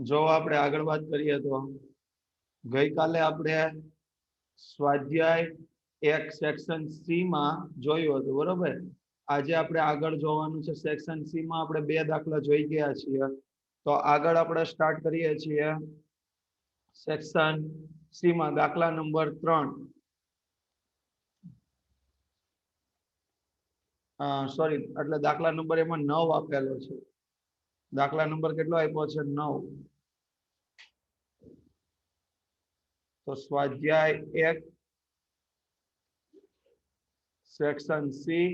જો આપણે આગળ વાત કરીએ તો ગઈકાલે આપણે સ્વાધ્યાય 1 સેક્શન સી માં જોયું હતું, બરોબર? આજે આપણે આગળ જોવાનું છે સેક્શન સી માં. આપણે 2 દાખલા જોઈ ગયા છીએ, તો આગળ આપણે સ્ટાર્ટ કરીએ છીએ સેક્શન સી માં દાખલા નંબર 3. સોરી, એટલે દાખલા નંબર એમાં 9 આપેલો છે. દાખલા નંબર કેટલો આપ્યો છે? 9. તો સ્વાધ્યાય 1 સેક્શન સી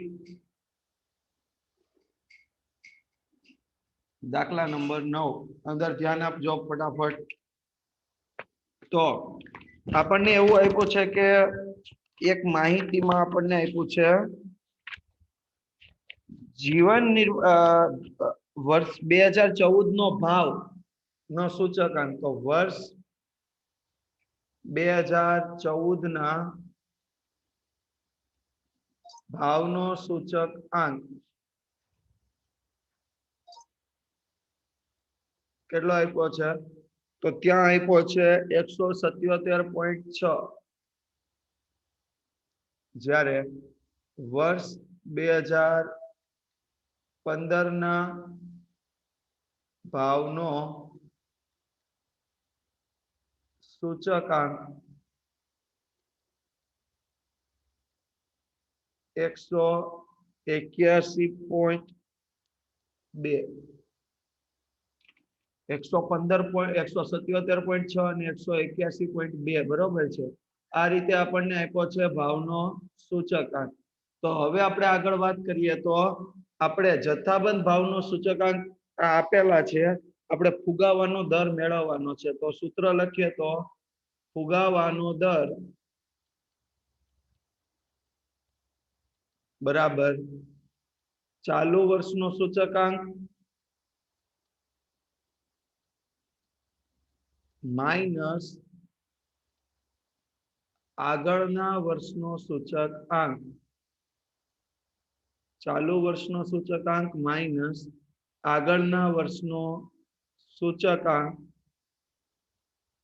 દાખલા નંબર 9 અંદર ધ્યાન આપજો ફટાફટ. તો આપણને એવું આપ્યું છે કે એક માહિતીમાં આપણને આપ્યું છે જીવન વર્ષ 2014 નો ભાવ નો સૂચકાંક. તો વર્ષ 2014 ના ભાવનો સૂચકાંક કેટલો આપ્યો છે? તો ત્યાં આપ્યો છે 177.6. જ્યારે વર્ષ 2015 ના ભાવનો સૂચકાંક 181.2. 177.6 અને 181.2 બરોબર છે. આ રીતે આપણને આપ્યો છે ભાવનો સૂચકાંક. તો હવે આપણે આગળ વાત કરીએ તો આપણે જથ્થાબંધ ભાવનો સૂચકાંક આપેલા છે, આપણે ફુગાવાનો દર મેળવવાનો છે. તો સૂત્ર લખીએ તો ફુગાવાનો દર બરાબર ચાલુ વર્ષનો સૂચકાંક માઇનસ આગળના વર્ષનો સૂચકાંક. ચાલુ વર્ષનો સૂચકાંક માઇનસ આગળના વર્ષનો સૂચકાંક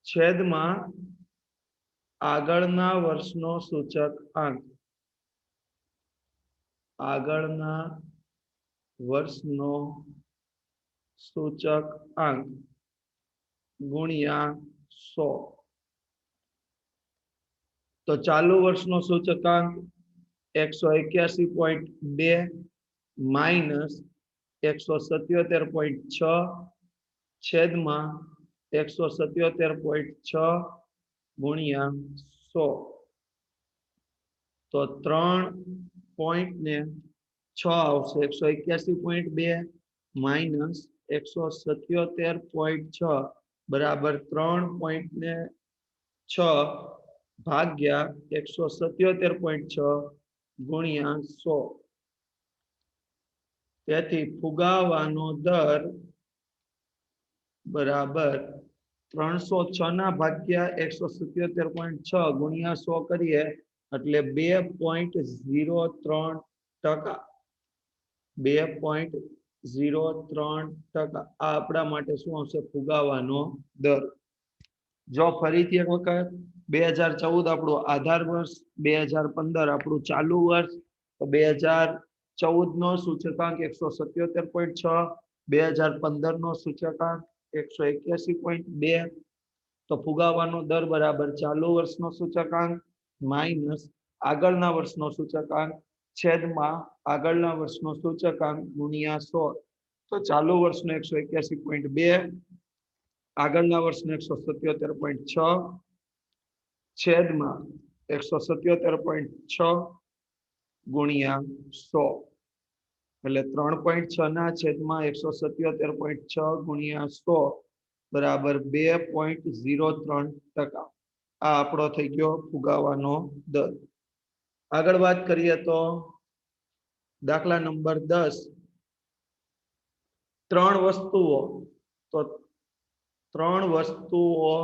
છેદમાં આગળના વર્ષનો સૂચકાંક. આગળના વર્ષનો સૂચકાંક ગુણ્યા 100. તો ચાલુ વર્ષનો સૂચકાંક 181.2 માઇનસ 177.6 છેદમાં 177.6 ગુણ્યા 100. તો 3.6 આવશે. 181.2 માઇનસ 177.6 બરાબર 3.6 ભાગ્યા 177.6 ગુણ્યા 100. તેથી ફુગાવાનો દર બરાબર 306 ના ભાગ્યા 177.6 ગુણ્યા 100 કરીએ એટલે 2.03%. 2.03%. આ આપણા માટે શું આવશે? ફુગાવાનો દર. જો ફરીથી એક વખત 2014 આપણું આધાર વર્ષ, 2015 આપણું ચાલુ વર્ષ. તો 2014 નો સૂચકાંક 177.6, 2015 નો સૂચકાંક 181.2. તો ફુગાવાનો દર બરાબર ચાલુ વર્ષનો સૂચકાંક માઇનસ આગળના વર્ષનો સૂચકાંક છેદમાં આગળના વર્ષનો સૂચકાંક ગુણ્યા 100. તો ચાલુ વર્ષનો 181.2, આગળના વર્ષનો 177.6 છેદમાં 177.6 ગુણ્યા 100. એટલે 3.6 ના છેદમાં 177.6 ગુણ્યા 100 બરાબર 2.03%. આ આપણો થઈ ગયો ફુગાવાનો દર. આગળ વાત કરીએ તો દાખલા નંબર 10. 3 વસ્તુઓ. તો 3 વસ્તુઓ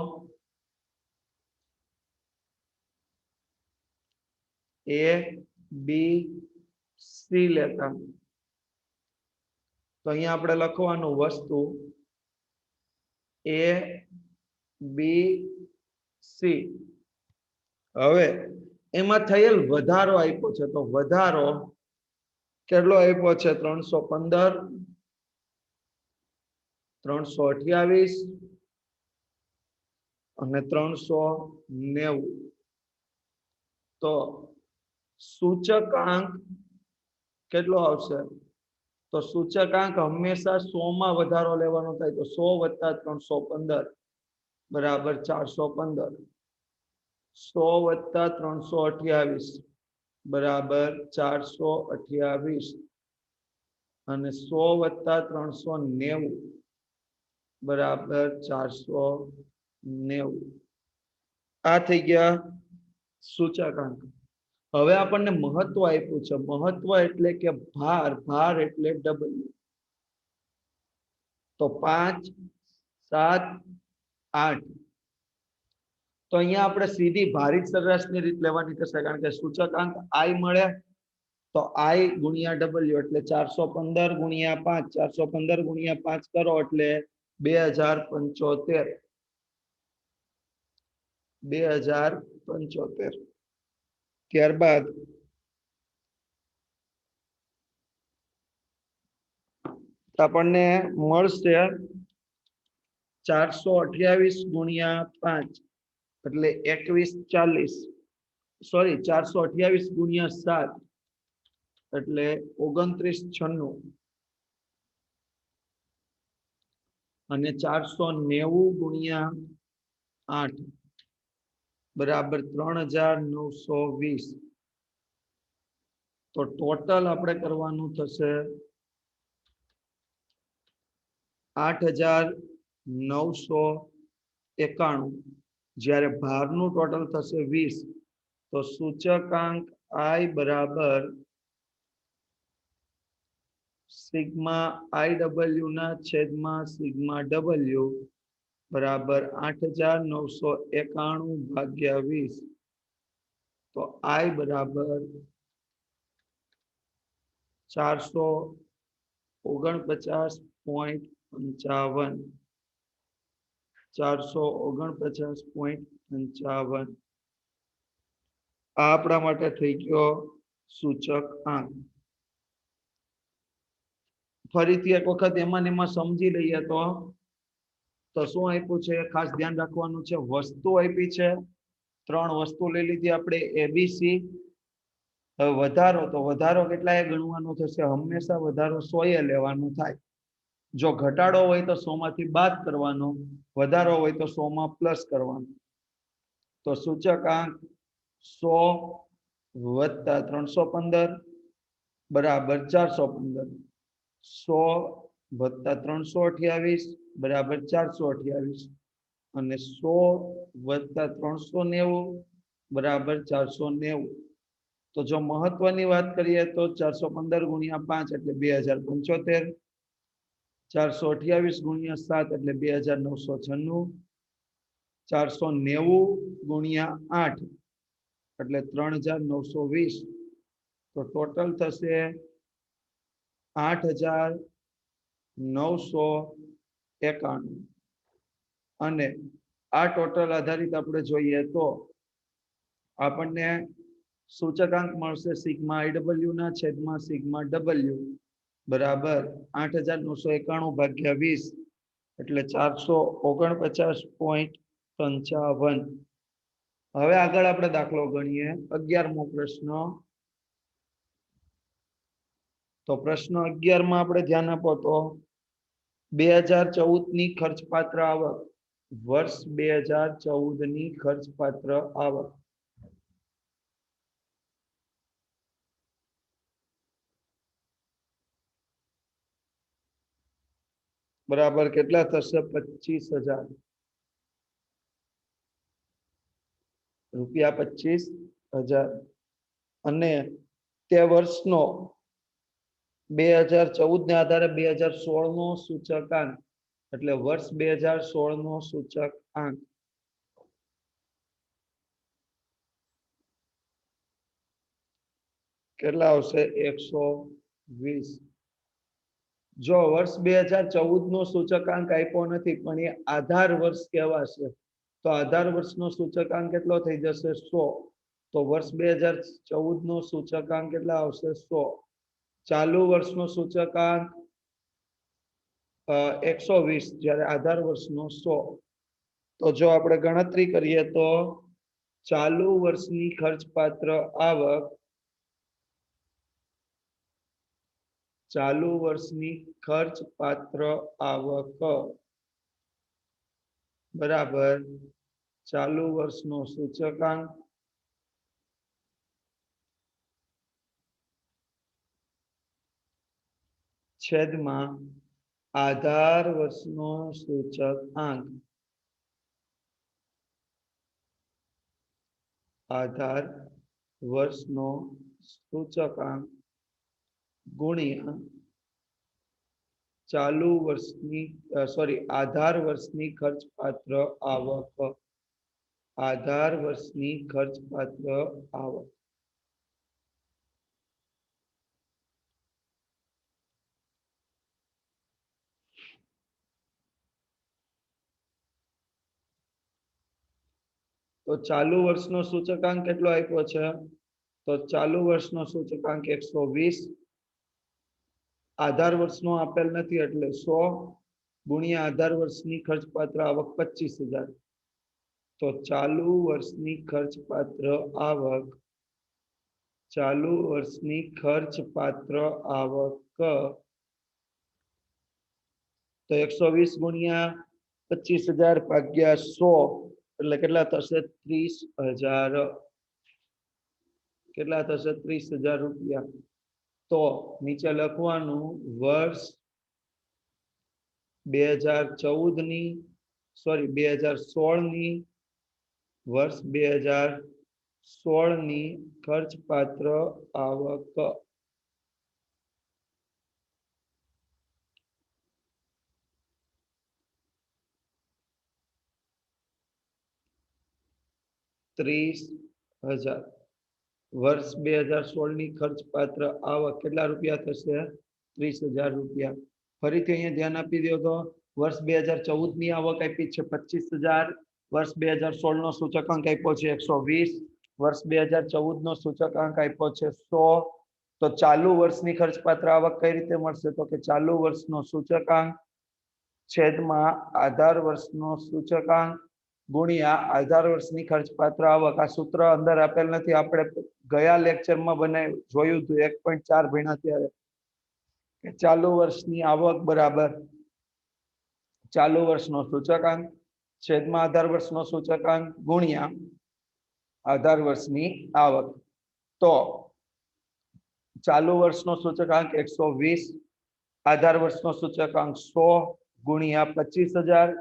A, B, C લેતા. તો અહીંયા આપણે લખવાનું વસ્તુ A B C હવે એમાં થયેલ વધારો આપ્યો છે તો વધારો કેટલો આપ્યો છે 315 328 અને 390 તો સૂચકાંક કેટલો આવશે તો સૂચકાંક હંમેશા 100 માં વધારો લેવાનો થાય તો 100 + 315 બરાબર 415 100 + 328 બરાબર 428 અને 100 + 390 બરાબર 490 આ થઈ ગયા સૂચકાંક હવે આપણને મહત્વ આપ્યું છે મહત્વ એટલે કે ભાર ભાર એટલે W તો 5 7 8 તો અહીંયા આપણે સીધી ભારિત સરેરાશની રીત લેવાની થશે કારણ કે સૂચકાંક I મળે તો I ગુણ્યા W એટલે 415 ગુણ્યા 5 415 ગુણ્યા 5 કરો એટલે 2075 2075 ત્યારબાદ આપણને મળશે 428 ગુણ્યા 5 એટલે 2140 સોરી 428 ગુણ્યા 7 એટલે 2996 અને 490 ગુણ્યા 8 બરાબર 3920 તો ટોટલ આપણે કરવાનું થશે 8991 જ્યારે ભારનું ટોટલ થશે 20 તો સૂચકાંક I બરાબર સિગ્મા IW ના છેદમાં સિગ્મા W બરાબર 8991 ભાગ્યા 20 તો I બરાબર 449.55 449.55 આ આપણા માટે થઈ ગયો સૂચકાંક ફરીથી એક વખત એમાં સમજી લઈએ તો શું આપ્યું છે ખાસ ધ્યાન રાખવાનું છે વસ્તુ આપી છે ત્રણ વસ્તુ લઈ લીધી આપણે ABC વધારો તો વધારો કેટલાય ગણવાનો થશે હંમેશા વધારો 100 એ લેવાનો થાય જો ઘટાડો હોય તો 100 માંથી બાદ કરવાનો વધારો હોય તો 100 માં પ્લસ કરવાનો તો સૂચકાંક 100 + 315 બરાબર 415 100 + 328 બરાબર 428 અને 100 + 390 બરાબર 490 તો જો મહત્વની વાત કરીએ તો 415 ગુણ્યા 5 એટલે 2075 428 ગુણ્યા 7 એટલે 2996 490 ગુણ્યા 8 એટલે 3920 તો ટોટલ થશે 8991 અને આ ટોટલ આધારિત આપણે જોઈએ તો આપણને સૂચકાંક મળશે સિગ્મા IW ના છેદમાં સિગ્મા W બરાબર 8991 ભાગ્યા 20 એટલે 449.55 હવે આગળ આપણે દાખલો ગણીએ 11મો પ્રશ્ન તો પ્રશ્ન 11 માં આપણે ધ્યાન આપો તો 2014 ની ખર્ચપાત્ર આવક વર્ષ 2014 ની ખર્ચપાત્ર આવક બરાબર કેટલા થશે 25,000 રૂપિયા 25,000 અને તે વર્ષનો 2014 ને આધારે 2016 નો સૂચકાંક એટલે વર્ષ 2016 નો સૂચકાંક કેટલા આવશે 120 જો વર્ષ 2014 નો સૂચકાંક આપ્યો નથી પણ એ આધાર વર્ષ કહેવાશે તો આધાર વર્ષનો સૂચકાંક કેટલો થઈ જશે 100 તો વર્ષ 2014 નો સૂચકાંક કેટલા આવશે 100 ચાલુ વર્ષનો સૂચકાંક 120 જ્યારે આધાર વર્ષનો 100 તો જો આપણે ગણતરી કરીએ તો ચાલુ વર્ષની ખર્ચપાત્ર આવક ચાલુ વર્ષની ખર્ચપાત્ર આવક બરાબર ચાલુ વર્ષનો સૂચકાંક છેદમાં આધાર વર્ષનો સૂચકાંક આધાર વર્ષનો સૂચકાંક ગુણ્યા ચાલુ વર્ષની આધાર વર્ષની ખર્ચપાત્ર આવક આધાર વર્ષની ખર્ચપાત્ર આવક તો ચાલુ વર્ષનો સૂચકાંક કેટલો આપ્યો છે તો ચાલુ વર્ષનો સૂચકાંક 120 આધાર વર્ષનો આપેલ નથી એટલે 100 ગુણ્યા આધાર વર્ષની ખર્ચપાત્ર આવક 25,000 તો ચાલુ વર્ષની ખર્ચપાત્ર આવક ચાલુ વર્ષની ખર્ચપાત્ર આવક તો 120 ગુણ્યા 25,000 ભાગ્યા 100 એટલે કેટલા થશે 30,000 કેટલા થશે 30,000 રૂપિયા તો નીચે લખવાનું વર્ષ 2016 ની વર્ષ 2016 ની ખર્ચપાત્ર આવક ₹30,000 વર્ષ 2016 ની ખર્ચપાત્ર આવક કેટલા રૂપિયા થશે 30,000 રૂપિયા ફરીથી અહીંયા ધ્યાન આપી દો તો વર્ષ 2014 ની આવક આપી છે 25,000 વર્ષ 2016 નો સૂચકાંક આપ્યો છે 120 વર્ષ 2014 નો સૂચકાંક આપ્યો છે 100 તો ચાલુ વર્ષની ખર્ચપાત્ર આવક કઈ રીતે મળશે તો કે ચાલુ વર્ષનો સૂચકાંક છેદમાં આધાર વર્ષનો સૂચકાંક ગુણ્યા આધાર વર્ષની ખર્ચપાત્ર આવક આ સૂત્ર અંદર આપેલ નથી આપણે ગયા લેક્ચરમાં બનાવ્યું જોયું હતું 1.4 ભણ્યા ત્યારે કે ચાલુ વર્ષની આવક બરાબર ચાલુ વર્ષનો સૂચકાંક છેદમાં આધાર વર્ષનો સૂચકાંક ગુણ્યા આધાર વર્ષની આવક તો ચાલુ વર્ષનો સૂચકાંક 120 આધાર વર્ષનો સૂચકાંક 100 ગુણ્યા 25,000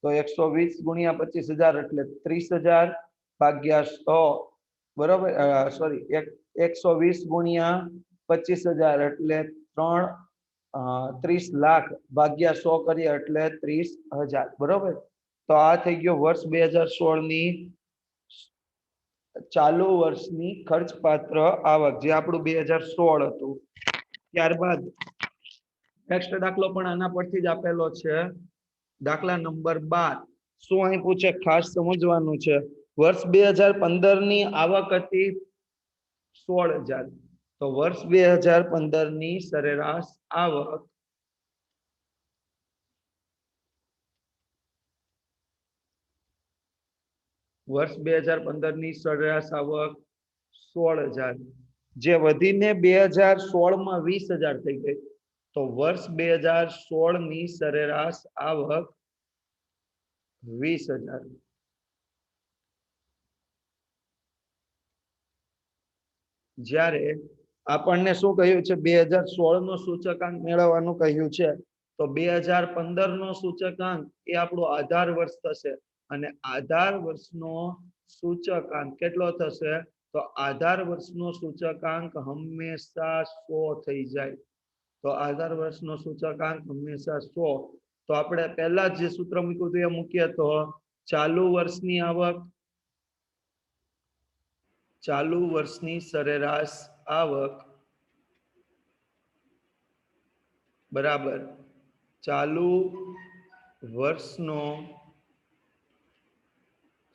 તો 120 ગુણ્યા 25,000 એટલે 30,000 ભાગ્યા 100 બરોબર 120 ગુણ્યા 25,000 એટલે 30 લાખ ભાગ્યા 100 કરીએ એટલે 30,000 બરોબર તો આ થઈ ગયો વર્ષ 2016 ની ચાલુ વર્ષની ખર્ચપાત્ર આવક જે આપણું 2016 હતું ત્યારબાદ નેક્સ્ટ દાખલો પણ આના પરથી જ આપેલો છે દાખલા નંબર 12 શું અહીં પૂછે ખાસ સમજવાનું છે વર્ષ 2015 ની આવક હતી 16,000 તો વર્ષ 2015 ની સરેરાશ આવક વર્ષ 2015 ની સરેરાશ આવક 16,000 જે વધીને 2016 માં 20,000 થઈ ગઈ તો વર્ષ 2016 ની સરેરાશ આવક 20,000 જ્યારે આપણને શું કહ્યું છે 2016 નો સૂચકાંક મેળવવાનું કહ્યું છે તો 2015 નો સૂચકાંક એ આપણો આધાર વર્ષ થશે અને આધાર વર્ષનો સૂચકાંક કેટલો થશે તો આધાર વર્ષનો સૂચકાંક હંમેશા 100 થઈ જાય તો આધાર વર્ષનો સૂચકાંક હંમેશા 100 તો આપણે પહેલા જે સૂત્ર મૂક્યું હતું એ મૂકીએ તો ચાલુ વર્ષની આવક ચાલુ વર્ષની સરેરાશ આવક बराबर चालू वर्षनो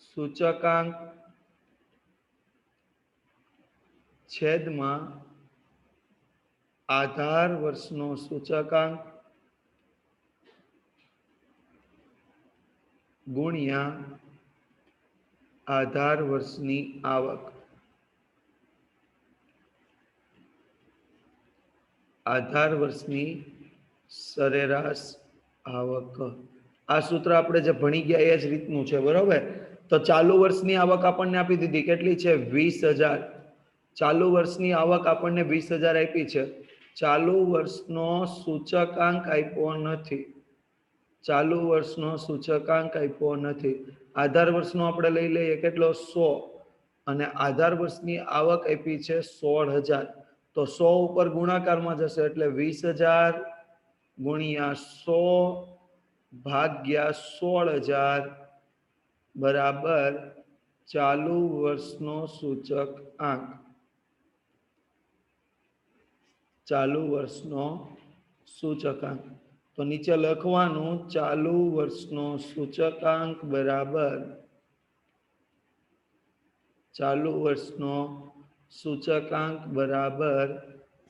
सूचकांक छेदमा आधार वर्षनो सूचकांक गुणिया आधार वर्षनी आवक आधार वर्षनी सरेराश आवक आ सूत्र આપણે જે ભણી ગયા એ જ રીતનું છે બરોબર તો ચાલુ વર્ષની આવક આપણને આપી દીધી કેટલી છે 20000 ચાલુ વર્ષની આવક આપણને 20000 આપી છે ચાલુ વર્ષનો સૂચકાંક આપ્યો નથી ચાલુ વર્ષનો સૂચકાંક આપ્યો નથી આધાર વર્ષનો આપણે લઈ લઈએ કેટલો 100 અને આધાર વર્ષની આવક આપી છે 16000 તો 100 ઉપર ગુણાકારમાં જશે એટલે 20000 ગુણ્યા 100 ભાગ્યા 16000 બરાબર ચાલુ વર્ષનો સૂચકાંક ચાલુ વર્ષનો સૂચકાંક તો નીચે લખવાનું ચાલુ વર્ષનો સૂચકાંક બરાબર ચાલુ વર્ષનો સૂચકાંક બરાબર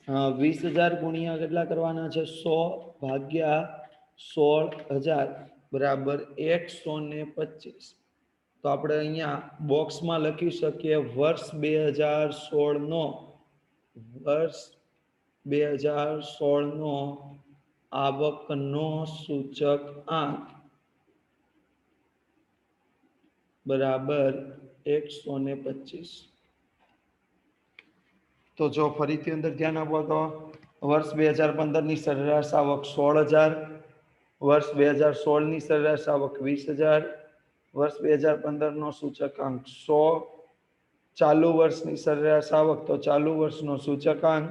20000 ગુણ્યા કેટલા કરવાના છે 100 ભાગ્યા 16000 બરાબર 125 તો આપણે અહીંયા બોક્સમાં લખી શકીએ વર્ષ 2016 નો વર્ષ 2016 નો આવકનો સૂચકાંક બરાબર 125 તો જો ફરીથી અંદર ધ્યાન આપો તો વર્ષ 2015 ની સરેરાશ આવક 16000 વર્ષ 2016 ની સરેરાશ આવક 20000 વર્ષ 2015 નો સૂચકાંક 100 ચાલુ વર્ષની સરેરાશ આવક તો ચાલુ વર્ષનો સૂચકાંક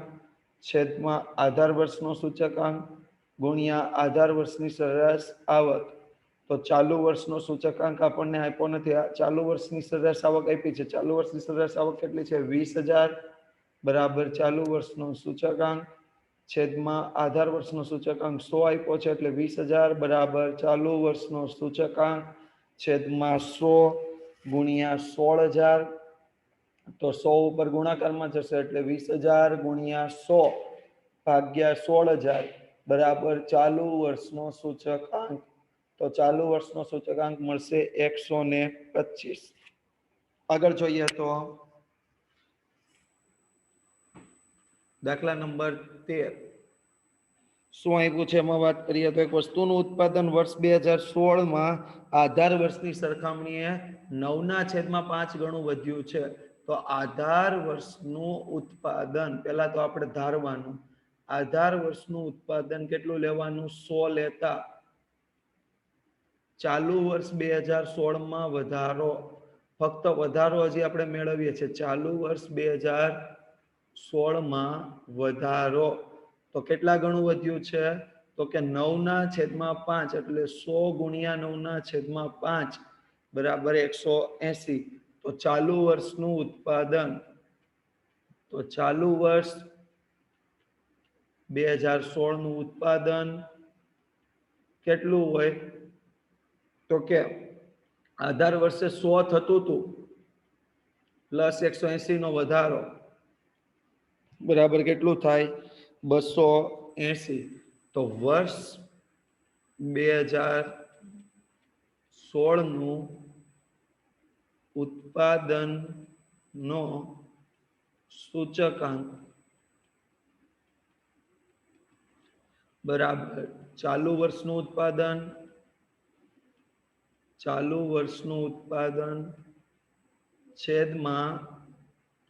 છેદમાં આધાર વર્ષનો સૂચકાંક ગુણ્યા આધાર વર્ષની સરેરાશ આવક તો ચાલુ વર્ષનો સૂચકાંક આપણને આપ્યો નથી ચાલુ વર્ષની સરેરાશ આવક આપી છે ચાલુ વર્ષની સરેરાશ આવક કેટલી છે 20000 બરાબર ચાલુ વર્ષનો સૂચકાંક છેદમાં આધાર વર્ષનો સૂચકાંક 100 આપ્યો છે એટલે 20000 બરાબર ચાલુ વર્ષનો સૂચકાંક છેદમાં 100 ગુણ્યા 16000 તો 100 ઉપર ગુણાકારમાં જશે એટલે 20000 ગુણ્યા 100 ભાગ્યા 16000 બરાબર ચાલુ વર્ષનો સૂચકાંક તો ચાલુ વર્ષનો સૂચકાંક મળશે 125 આગળ જોઈએ તો દાખલા નંબર 13 શું આપ્યું છે એમાં વાત કરીએ તો એક વસ્તુનું ઉત્પાદન વર્ષ 2016 માં આધાર વર્ષની સરખામણીએ 9/5 ગણું વધ્યું છે તો આધાર વર્ષનું ઉત્પાદન પહેલા તો આપણે ધારવાનું આધાર વર્ષનું ઉત્પાદન કેટલું લેવાનું 100 લેતા ચાલુ વર્ષ 2016 માં વધારો ફક્ત વધારો હજી આપણે મેળવીએ છીએ ચાલુ વર્ષ 2016 માં વધારો તો કેટલા ગણું વધ્યું છે તો કે 9/5 એટલે 100 ગુણ્યા 9/5 બરાબર 180 તો ચાલુ વર્ષનું ઉત્પાદન તો ચાલુ વર્ષ 2016 નું ઉત્પાદન કેટલું હોય તો કે આધાર વર્ષે 100 થતું હતું પ્લસ 180 નો વધારો બરાબર કેટલું થાય 280 તો વર્ષ 2016 નું ઉત્પાદન નો સૂચકાંક બરાબર ચાલુ વર્ષનું ઉત્પાદન છેદમાં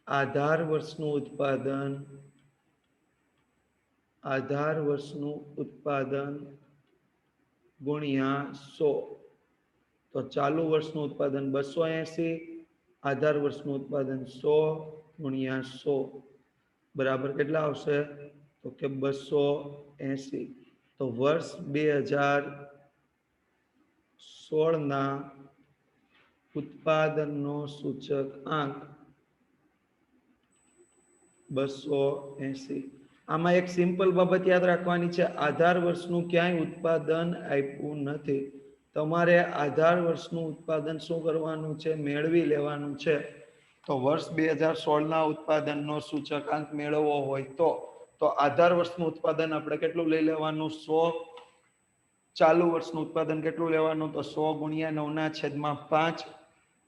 આધાર વર્ષનું ઉત્પાદન ગુણ્યા 100 તો ચાલુ વર્ષનું ઉત્પાદન 280 આધાર વર્ષનું ઉત્પાદન 100 ગુણ્યા 100 બરાબર કેટલા આવશે તો કે 280 તો વર્ષ 2016 ના ઉત્પાદનનો સૂચકાંક 280 આમાં એક સિમ્પલ બાબત યાદ રાખવાની છે, આધાર વર્ષનું ક્યાંય ઉત્પાદન આપ્યું નથી. તમારે આધાર વર્ષનું ઉત્પાદન શું કરવાનું છે? મેળવી લેવાનું છે. તો વર્ષ 2016ના ઉત્પાદનનો સૂચકાંક મેળવવો હોય તો આધાર વર્ષનું ઉત્પાદન આપણે કેટલું લઈ લેવાનું? 100. ચાલુ વર્ષનું ઉત્પાદન કેટલું લેવાનું? તો 100 ગુણ્યા 9/5.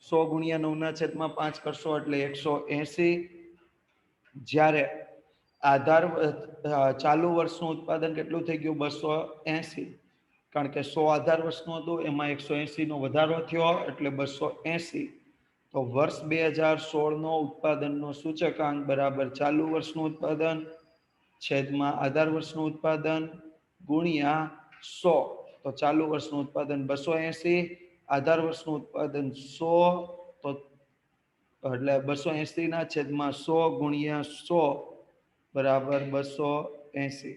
100 ગુણ્યા 9/5 કરશો એટલે 180. જ્યારે આધાર ચાલુ વર્ષનું ઉત્પાદન કેટલું થઈ ગયું? 280. કારણ કે 100 આધાર વર્ષનું હતું, એમાં 180 નો વધારો થયો એટલે 280. તો વર્ષ 2016નો ઉત્પાદનનો સૂચકાંક બરાબર ચાલુ વર્ષનું ઉત્પાદન છેદમાં આધાર વર્ષનું ઉત્પાદન ગુણ્યા 100. તો ચાલુ વર્ષનું ઉત્પાદન 280, આધાર વર્ષનું ઉત્પાદન 100, તો એટલે 280 ના છેદમાં 100 ગુણ્યા 100 બરાબર 280.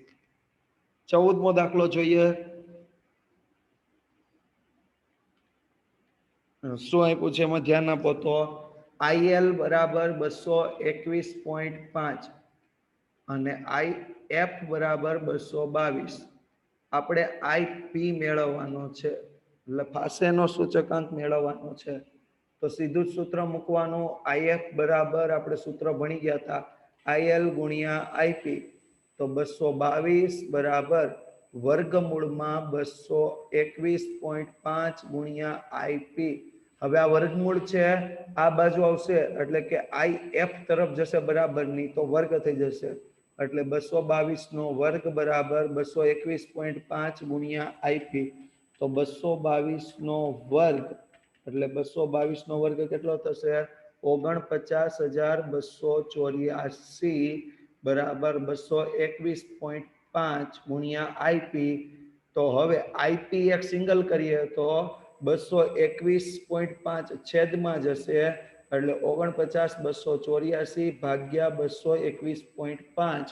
14મો દાખલો જોઈએ. શું આપ્યું છે એમાં ધ્યાન આપો તો IL બરાબર 221.5 અને IF બરાબર 222. આપણે IP મેળવવાનો છે, એટલે ફાસેનો સૂચકાંક મેળવવાનો છે. તો સીધું જ સૂત્ર મૂકવાનું. IF બરાબર આપણે સૂત્ર ભણી ગયા હતા, IL ગુણ્યા IP. તો 222 બરાબર વર્ગમૂળમાં 221.5 ગુણ્યા IP. હવે આ વર્ગમૂળ છે, આ બાજુ આવશે એટલે કે IF તરફ જશે બરાબરની, તો વર્ગ થઈ જશે. એટલે 222 નો વર્ગ બરાબર 221.5 ગુણ્યા IP. તો 222 નો વર્ગ એટલે 222 નો વર્ગ કેટલો થશે? 49,284 બરાબર 221.5 ગુણ્યા IP. તો હવે IP એક સિંગલ કરીએ તો 221.5 છેદમાં જશે એટલે 49,284 ભાગ્યા 221.5.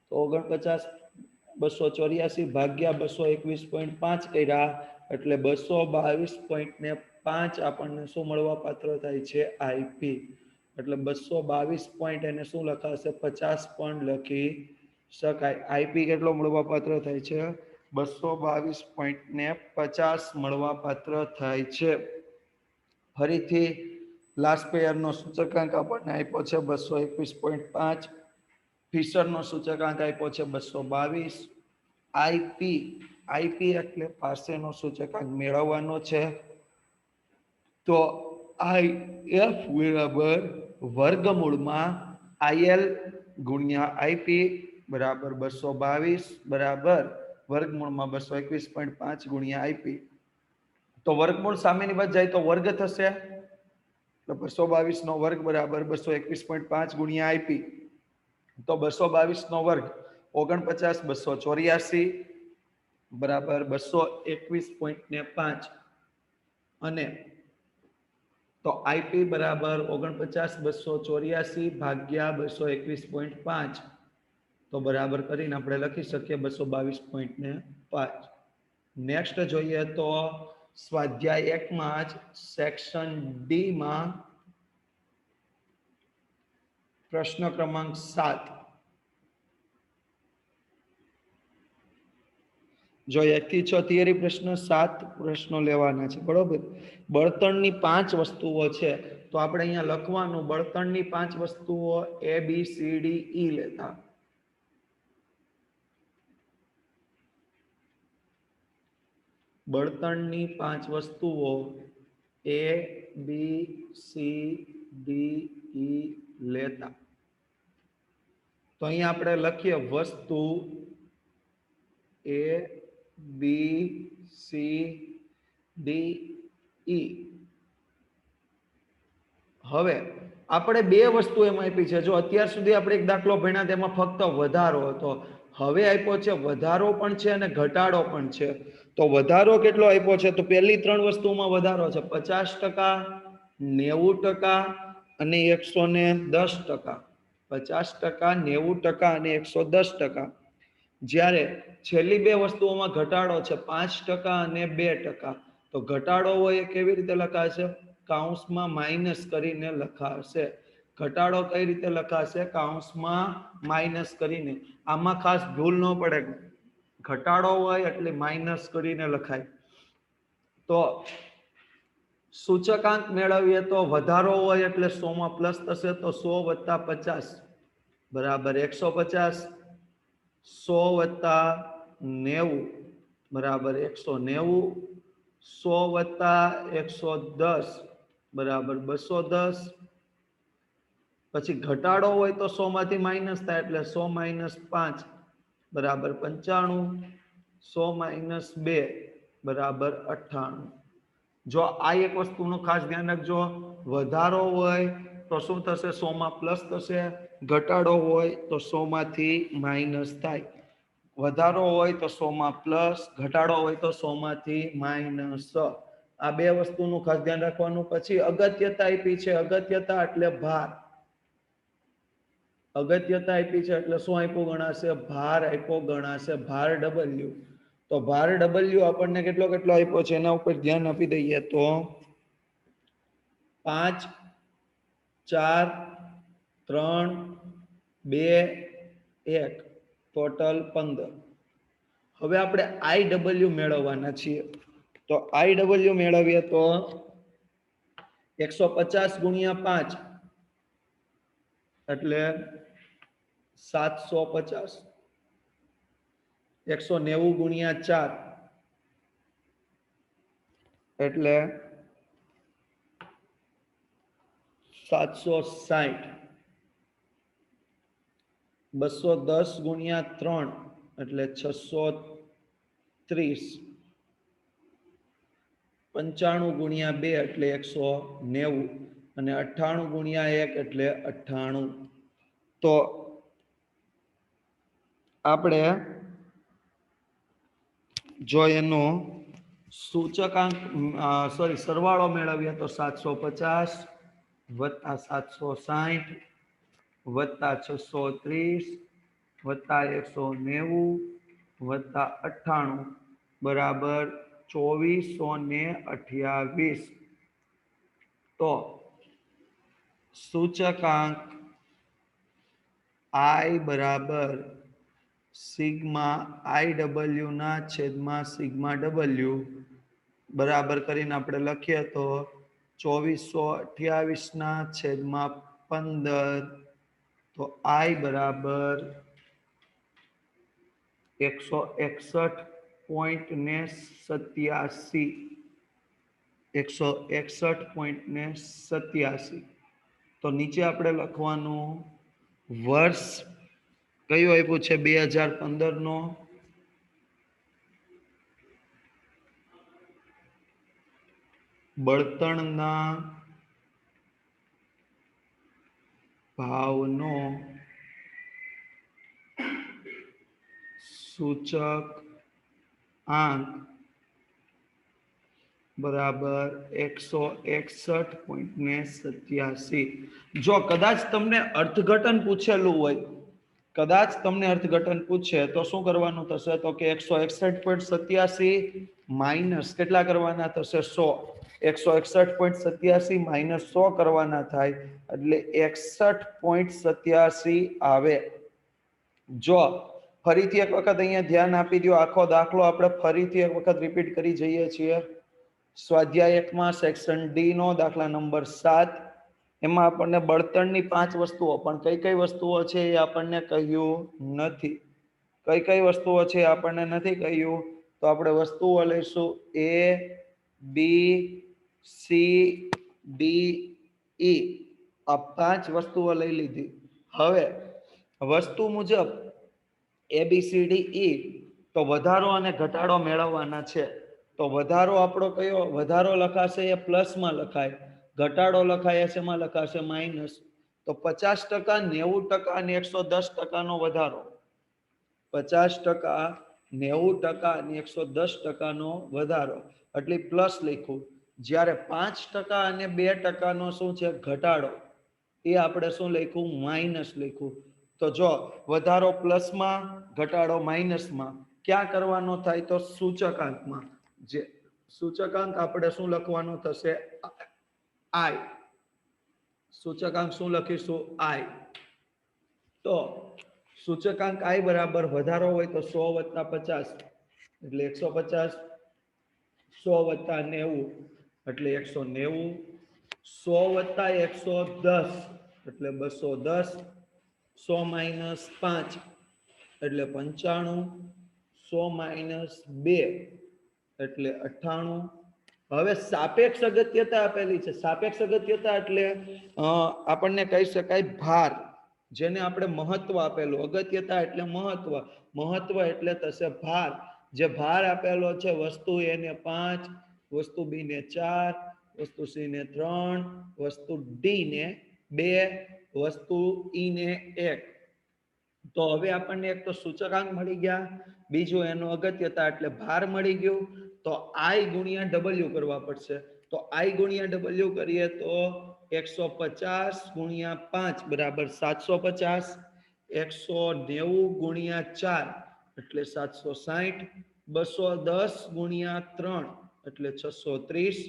તો 49,284 ભાગ્યા 221.5 કર્યા એટલે 222.5 આપણને શું મળવા પાત્ર થાય છે? IP. એટલે 222 પોઈન્ટ એને શું લખાશે? 50 પણ લખી શકાય. IP કેટલો મળવા પાત્ર થાય છે? 222.50 મળવા પાત્ર થાય છે. ફરીથી લાસ્ટ પેયરનો સૂચકાંક આપણને આપ્યો છે 221.5. ફિશરનો સૂચકાંક આપ્યો છે 222. IP એટલે પાસેનો સૂચકાંક મેળવવાનો છે. તો IF બરાબર વર્ગમૂળમાં IL ગુણ્યા IP બરાબર 222 બરાબર વર્ગમૂળમાં 221.5 ગુણ્યા IP. તો વર્ગમૂળ સામેની બાજુ જાય તો વર્ગ થશે. તો 222 નો વર્ગ બરાબર 221.5 ગુણ્યા IP. તો 222 નો વર્ગ 49,284 બરાબર 221.5 અને તો IP બરાબર 49,284 ભાગ્યા 221.5. તો બરાબર કરીને આપણે લખી શકીએ 222.5. નેક્સ્ટ જોઈએ તો સ્વાધ્યાય 1 માં જ સેક્શન ડી માં પ્રશ્ન ક્રમાંક 7. જો 1 થી 6 થિયરી પ્રશ્ન, 7 પ્રશ્નો લેવાના છે. બરોબર. બળતણની 5 વસ્તુઓ છે, તો આપણે અહીંયા લખવાનું બળતણની 5 વસ્તુઓ ABCDE લેતા. બળતણની 5 વસ્તુઓ ABCDE લેતા. તો અહીંયા આપણે લખીએ વસ્તુ ABCDE. હવે આપણે બે વસ્તુ એમાં આપી છે. જો અત્યાર સુધી આપણે એક દાખલો ભણ્યા તેમાં ફક્ત વધારો હતો, હવે આપ્યો છે વધારો પણ છે અને ઘટાડો પણ છે. તો વધારો કેટલો આપ્યો છે? તો પહેલી 3 વસ્તુમાં વધારો છે 50%, 90% અને 110%. 50%, 90% અને 110%. જ્યારે છેલ્લી બે વસ્તુઓમાં ઘટાડો છે 5% અને 2%. તો ઘટાડો હોય એ કેવી રીતે લખાશે? કાઉન્સમાં માઇનસ કરીને લખાશે. ઘટાડો કઈ રીતે લખાશે? કૌંસમાં માઇનસ કરીને. આમાં ખાસ ભૂલ ન પડે, ઘટાડો હોય એટલે માઇનસ કરીને લખાય. તો સૂચકાંક મેળવીએ તો વધારો હોય એટલે 100 માં પ્લસ થશે, તો 100 + 50 બરાબર 150. 100 + 90 બરાબર 190. 100 + 110 બરાબર 210. પછી ઘટાડો હોય તો 100 માંથી માઇનસ થાય એટલે 100 - 5 બરાબર 95. 100 - 2 બરાબર 98. જો આ એક વસ્તુનું ખાસ ધ્યાન રાખજો, વધારો હોય તો શું થશે? 100 માં પ્લસ થશે, ઘટાડો હોય તો 100 માંથી માઇનસ થાય. વધારો હોય તો 100 માં પ્લસ, ઘટાડો હોય તો 100 માંથી માઇનસ. આ બે વસ્તુનું ખાસ ધ્યાન રાખવાનું. પછી અગત્યતા આપી છે, અગત્યતા એટલે ભાર. અગત્યતા આપી છે એટલે શું આપ્યું ગણાશે? ભાર આપ્યો ગણાશે, ભાર W. તો ભાર W આપણને કેટલો કેટલો આપ્યો છે એના ઉપર ધ્યાન આપી દઈએ તો 5 4 3 2 1 ટોટલ 15. હવે આપણે IW મેળવવાના છીએ. તો IW મેળવીએ તો 150 × 5 એટલે 750. 190 × 4 એટલે 760. 210 × 3 એટલે 630. 95 × 2 એટલે 190 અને 98 × 1 એટલે 98. તો આપણે જો એનો સૂચકાંક સરવાળો મેળવીએ તો 750 + 760 + 630 + 190 + 98 બરાબર 2428. તો સૂચકાંક I બરાબર સિગ્મા IW ના છેદમાં સિગ્મા W બરાબર કરીને આપણે લખીએ તો 2428 ના છેદમાં 15. તો I બરાબર 161.87. 161.87. તો નીચે આપણે લખવાનું વર્ષ કયું આપ્યું છે? 2015 નો. બળતણના ભાવનો સૂચકાંક બરાબર 161.87. જો કદાચ તમને અર્થઘટન પૂછેલું હોય, કદાચ તમને અર્થઘટન પૂછે તો શું કરવાનું થશે? તો કે 161.87 માઇનસ કેટલા કરવાના થશે? 100. 161.87 માઇનસ 100 કરવાના થાય એટલે 61.87 આવે. જો ફરીથી એક વખત અહીંયા ધ્યાન આપી દો, આખો દાખલો આપણે ફરીથી એક વખત રિપીટ કરી જઈએ છીએ. સ્વાધ્યાય 1 માં સેક્શન ડી નો દાખલા નંબર 7. એમાં આપણને બળતણની 5 વસ્તુઓ, પણ કઈ કઈ વસ્તુઓ છે એ આપણને કહ્યું નથી. કઈ કઈ વસ્તુઓ છે આપણને નથી કહ્યું. તો આપણે વસ્તુઓ લઈશું A, B, C, D, E. આ 5 વસ્તુઓ લઈ લીધી. હવે વસ્તુ મુજબ ABCDE તો વધારો અને ઘટાડો મેળવવાના છે. તો વધારો આપણો કયો? વધારો લખાશે એ પ્લસમાં લખાય, ઘટાડો લખાય એમાં લખાશે માઇનસ. તો 50%, 90% અને 110% નો વધારો. 50%, 90% અને 110% નો વધારો એટલે પ્લસ લખ્યું. જ્યારે 5% અને 2% નો શું છે? ઘટાડો. એ આપણે શું લખ્યું? માઇનસ લખ્યું. તો જો વધારો પ્લસમાં, ઘટાડો માઇનસમાં, ક્યાં કરવાનો થાય? તો સૂચકાંકમાં. જે સૂચકાંક આપણે શું લખવાનું થશે? I. સૂચકાંક શું લખીશું I. તો સૂચકાંક I બરાબર વધારો હોય તો 100 + 50 એટલે 150, 100 + 90 એટલે 190, 100 + 110 એટલે 210, 100 - 5 એટલે 95, 100 - 2 એટલે 98. હવે સાપેક્ષ અગત્યતા આપેલી છે. સાપેક્ષ અગત્યતા એટલે આપણને કહી શકાય ભાર, જેને આપણે મહત્વ આપેલું. અગત્યતા એટલે મહત્વ, મહત્વ એટલે થશે ભાર. જે ભાર આપેલો છે વસ્તુ A ને 5, વસ્તુ B ને 4, વસ્તુ C ને 3, વસ્તુ D ને 2, વસ્તુ E ને 1. તો હવે આપણને એક તો સૂચકાંક મળી ગયા, બીજું એનો અગત્યતા એટલે ભાર મળી ગયું. તો I ગુણ્યા W કરવા પડશે. તો I ગુણ્યા W કરીએ તો 150 ગુણ્યા 5 બરાબર 750, 190 ગુણ્યા 4 એટલે 760, 210 ગુણ્યા 3 એટલે 630,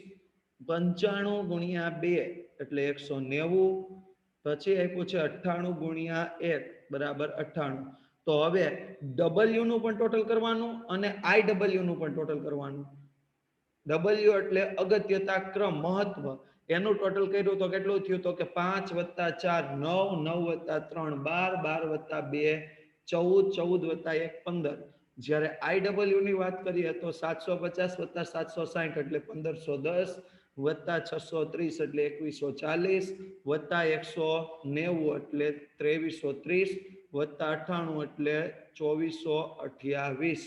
95 ગુણ્યા 2 એટલે 190, પછી આપ્યું છે 98 ગુણ્યા 1 બરાબર 98. તો હવે W નું પણ ટોટલ કરવાનું અને IW નું પણ ટોટલ કરવાનું. W એટલે અગત્યતા ક્રમ, મહત્વ, એનું ટોટલ કર્યું તો કેટલું થયું? તો કે 5 + 4 9, 9 + 3 12, 12 + 2 14, 14 + 1 15. જ્યારે IW ની વાત કરીએ તો 750 + 760 એટલે 1510 વત્તા 630 એટલે 2140 વત્તા 190 એટલે 2330 વત્તા 98 એટલે 2428.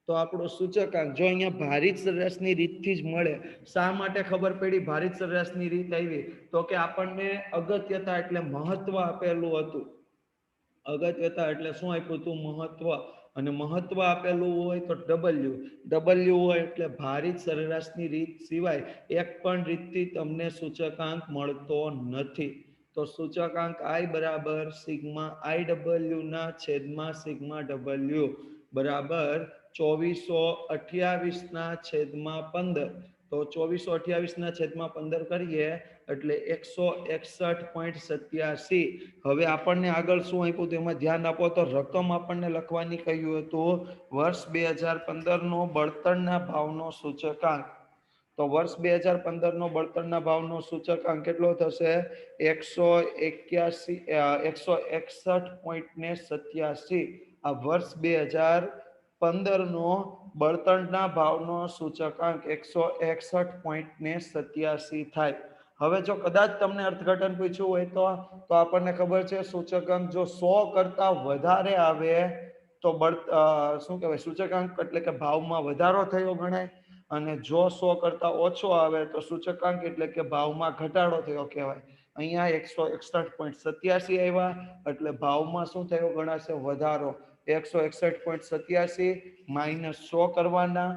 તો આપણો સૂચકાંક જો અહીંયા ભારિત સરેરાશની રીતથી જ મળે. શા માટે ખબર પડી ભારિત સરેરાશની રીત આવી? તો કે આપણને અગત્યતા એટલે મહત્વ આપેલું હતું. અગત્યતા એટલે શું આપ્યું હતું? મહત્વ. અને મહત્વ આપેલું હોય તો W હોય એટલે ભારિત સરેરાશની રીત સિવાય એક પણ રીતથી તમને સૂચકાંક મળતો નથી. તો સૂચકાંક I બરાબર સિગ્મા IW ના છેદમાં સિગ્મા W બરાબર 2428 ના છેદમાં 15. તો 2428 ના છેદમાં 15 કરીએ એટલે 161.87. હવે આપણને આગળ શું આપ્યું તેમાં ધ્યાન આપો તો રકમ આપણને લખવાની કહ્યું હતું વર્ષ 2015 નો બળતણના ભાવનો સૂચકાંક. તો વર્ષ 2015 નો બળતણના ભાવનો સૂચકાંક કેટલો થશે? 161.87. આ વર્ષ 2015 નો બળતણના ભાવનો સૂચકાંક 161.87 થાય. હવે જો કદાચ તમને અર્થઘટન પૂછ્યું હોય તો આપણને ખબર છે સૂચકાંક જો 100 કરતા વધારે આવે તો શું કહેવાય? સૂચકાંક એટલે કે ભાવમાં વધારો થયો ગણાય. અને જો 100 કરતા ઓછો આવે તો સૂચકાંક એટલે કે ભાવમાં ઘટાડો થયો કહેવાય. અહીંયા 161.87 આવ્યા એટલે ભાવમાં શું થયો ગણાશે? વધારો. 161.87 - 100 કરવાના